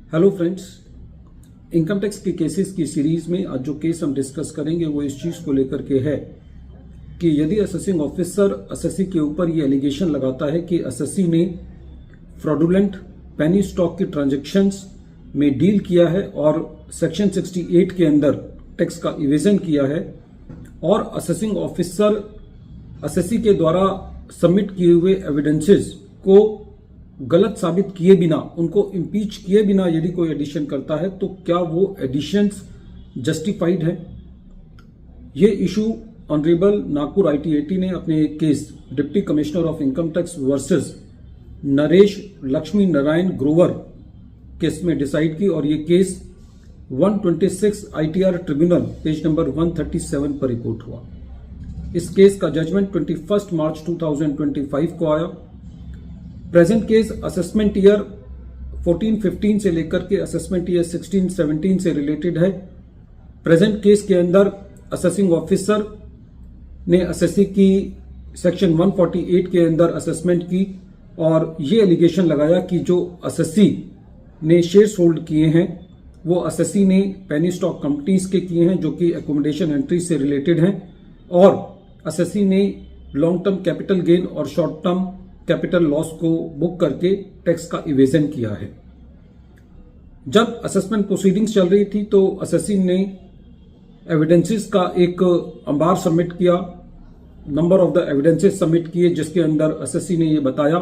Hello friends, income tax के cases की series में आज जो केस हम डिस्कस करेंगे वो इस चीज को लेकर के है कि यदि असेसिंग ऑफिसर असेसी के ऊपर ये एलिगेशन लगाता है कि असेसी ने फ्रॉडुलेंट पेनी स्टॉक की ट्रांजैक्शंस में डील किया है और सेक्शन 68 के अंदर टैक्स का इवेजन किया है और असेसिंग ऑफिसर असेसी के द्वारा सबमिट किए हुए एविडेंसेस को गलत साबित किए बिना, उनको इम्पीच किए बिना यदि कोई एडिशन करता है तो क्या वो एडिशंस जस्टिफाइड है। ये इशू ऑनरेबल नागपुर ITAT ने अपने case deputy commissioner of income tax versus Naresh Lakshmi Narayan Grover case में डिसाइड की और ये case 126 ITR tribunal page number 137 पर रिपोर्ट हुआ। इस केस का जजमेंट 21 मार्च 2025 को आया। प्रेजेंट केस असेसमेंट ईयर 14-15 से लेकर के असेसमेंट ईयर 16-17 से रिलेटेड है। प्रेजेंट केस के अंदर असेसिंग ऑफिसर ने असेसी की सेक्शन 148 के अंदर असेसमेंट की और ये एलिगेशन लगाया कि जो असेसी ने शेयर्स होल्ड किए हैं वो असेसी ने पेनी स्टॉक कंपनीज के किए हैं जो कि एकोमोडेशन एंट्री से रिलेटेड हैं और असेसी ने लॉन्ग टर्म कैपिटल गेन और शॉर्ट टर्म कैपिटल लॉस को बुक करके टैक्स का इवेजन किया है। जब असेसमेंट प्रोसीडिंग्स चल रही थी तो असेसी ने एविडेंसेस का एक अंबार सबमिट किया, number of the evidences submit किए जिसके अंदर असेसी ने ये बताया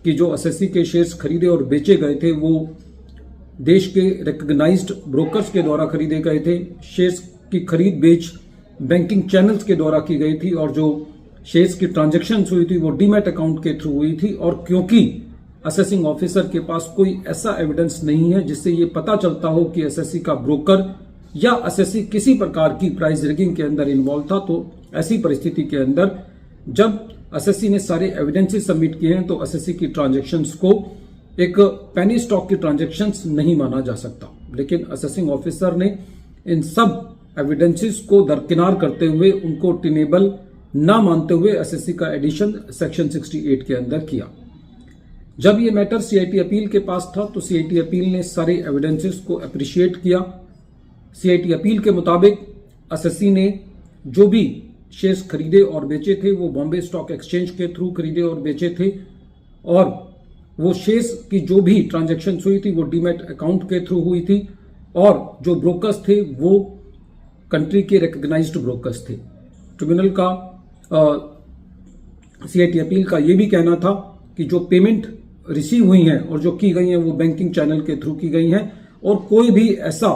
कि जो असेसी के शेयर्स खरीदे और बेचे गए थे वो देश के रिकॉग्नाइज्ड ब्रोकर्स के द्वारा खरीदे गए थे। शेयर्स की खरीद बेच बैंकिंग चैनल्स के द्वारा की गई थी और जो शेयर्स की ट्रांजैक्शंस हुई थी वो डीमैट अकाउंट के थ्रू हुई थी और क्योंकि असेसिंग ऑफिसर के पास कोई ऐसा एविडेंस नहीं है जिससे ये पता चलता हो कि असेसी का ब्रोकर या असेसी किसी प्रकार की प्राइस रिगिंग के अंदर इन्वॉल्व था, तो ऐसी परिस्थिति के अंदर जब असेसी ने सारे एविडेंसेस सबमिट किए हैं तो असेसी की ट्रांजैक्शंस को एक पेनी स्टॉक की ट्रांजैक्शंस नहीं माना जा सकता। लेकिन असेसिंग ऑफिसर ने इन सब एविडेंसेस को दरकिनार करते हुए उनको टेनेबल ना मानते हुए असेसी का एडिशन सेक्शन 68 के अंदर किया। जब ये मैटर CIT अपील के पास था तो CIT अपील ने सारे एविडेंसेस को अप्रिशिएट किया। CIT अपील के मुताबिक असेसी ने जो भी शेयर्स खरीदे और बेचे थे वो बॉम्बे स्टॉक एक्सचेंज के थ्रू खरीदे और बेचे थे और वो शेयर्स की जो भी ट्रांजैक्शन हुई थी वो डीमैट अकाउंट के थ्रू हुई थी और जो ब्रोकर्स थे वो कंट्री के रिकॉग्नाइज्ड ब्रोकर्स थे। ट्रिब्यूनल का CIT अपील का ये भी कहना था कि जो पेमेंट रिसीव हुई हैं और जो की गई हैं वो बैंकिंग चैनल के थ्रू की गई हैं और कोई भी ऐसा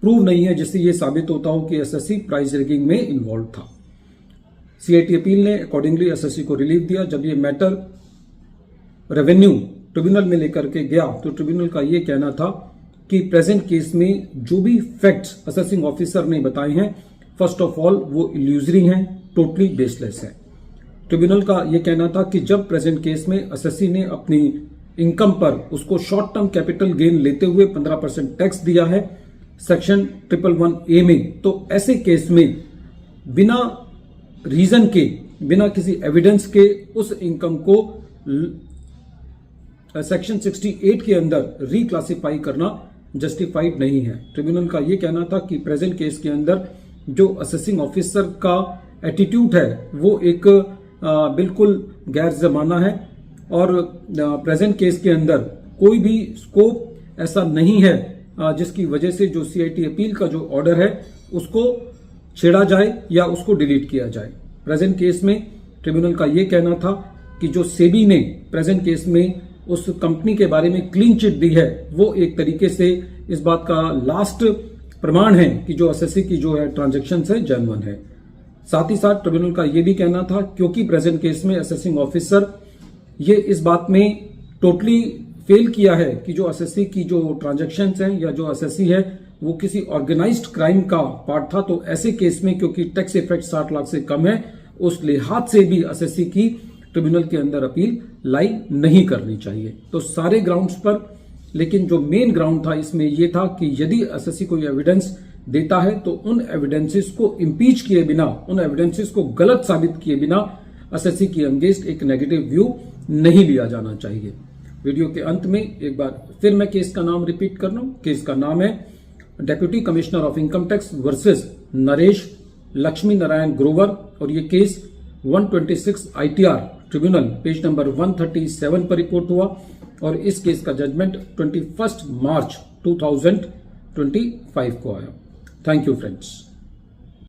प्रूव नहीं है जिससे ये साबित होता हो कि असेसी प्राइस रिगिंग में इन्वॉल्व था। CIT अपील ने अकॉर्डिंगली असेसी को रिलीफ दिया। जब ये मैटर रेवेन्यू ट्रिब्यूनल में लेकर के गया तो ट्रिब्यूनल का ये कहना था कि प्रेजेंट केस में जो भी फैक्ट्स असेसिंग ऑफिसर ने बताए हैं फर्स्ट ऑफ ऑल वो इल्यूजरी हैं, टोटली बेसलेस है। ट्रिब्यूनल का यह कहना था कि जब प्रेजेंट केस में असेसी ने अपनी इनकम पर उसको शॉर्ट टर्म कैपिटल गेन लेते हुए 15% टैक्स दिया है सेक्शन 111A में, तो ऐसे केस में बिना रीजन के, बिना किसी एविडेंस के उस इनकम को सेक्शन 68 के अंदर रिक्लासिफाई करना जस्टिफाइड नहीं है। ट्रिब्यूनल का यह कहना था कि प्रेजेंट केस के अंदर जो असेसिंग ऑफिसर का एटीट्यूड है वो एक बिल्कुल गैर जमाना है और प्रेजेंट केस के अंदर कोई भी स्कोप ऐसा नहीं है जिसकी वजह से जो CIT अपील का जो ऑर्डर है उसको छेड़ा जाए या उसको डिलीट किया जाए। प्रेजेंट केस में ट्रिब्यूनल का ये कहना था कि जो सेबी ने प्रेजेंट केस में उस कंपनी के बारे में क्लीन चिट दी है वो एक तरीके से इस बात का लास्ट प्रमाण है कि जो असेसी की जो है ट्रांजैक्शन है जेन्युइन है। साथ ही साथ ट्रिब्यूनल का यह भी कहना था क्योंकि प्रेजेंट केस में असेसिंग ऑफिसर ये इस बात में टोटली फेल किया है कि जो असेसी की जो ट्रांजैक्शंस हैं या जो असेसी है वो किसी ऑर्गेनाइज्ड क्राइम का पार्ट था, तो ऐसे केस में क्योंकि टैक्स इफेक्ट 60 लाख से कम है उस लिहाज से भी असेसी की ट्रिब्यूनल के अंदर अपील लाई नहीं करनी चाहिए। तो सारे ग्राउंड्स पर, लेकिन जो मेन ग्राउंड था इसमें यह था कि यदि असेसी कोई एविडेंस देता है तो उन एविडेंसेस को इम्पीच किए बिना, उन एविडेंसेस को गलत साबित किए बिना असेसी की अगेंस्ट एक नेगेटिव व्यू नहीं लिया जाना चाहिए। वीडियो के अंत में एक बार फिर मैं केस का नाम रिपीट कर रहा हूं। केस का नाम है deputy commissioner of income tax versus Naresh Lakshmi Narayan Grover, और ये case 126 ITR tribunal page number 137 पर रिपोर्ट हुआ, और इस केस का जजमेंट 21 मार्च 2025 को आया। Thank you friends.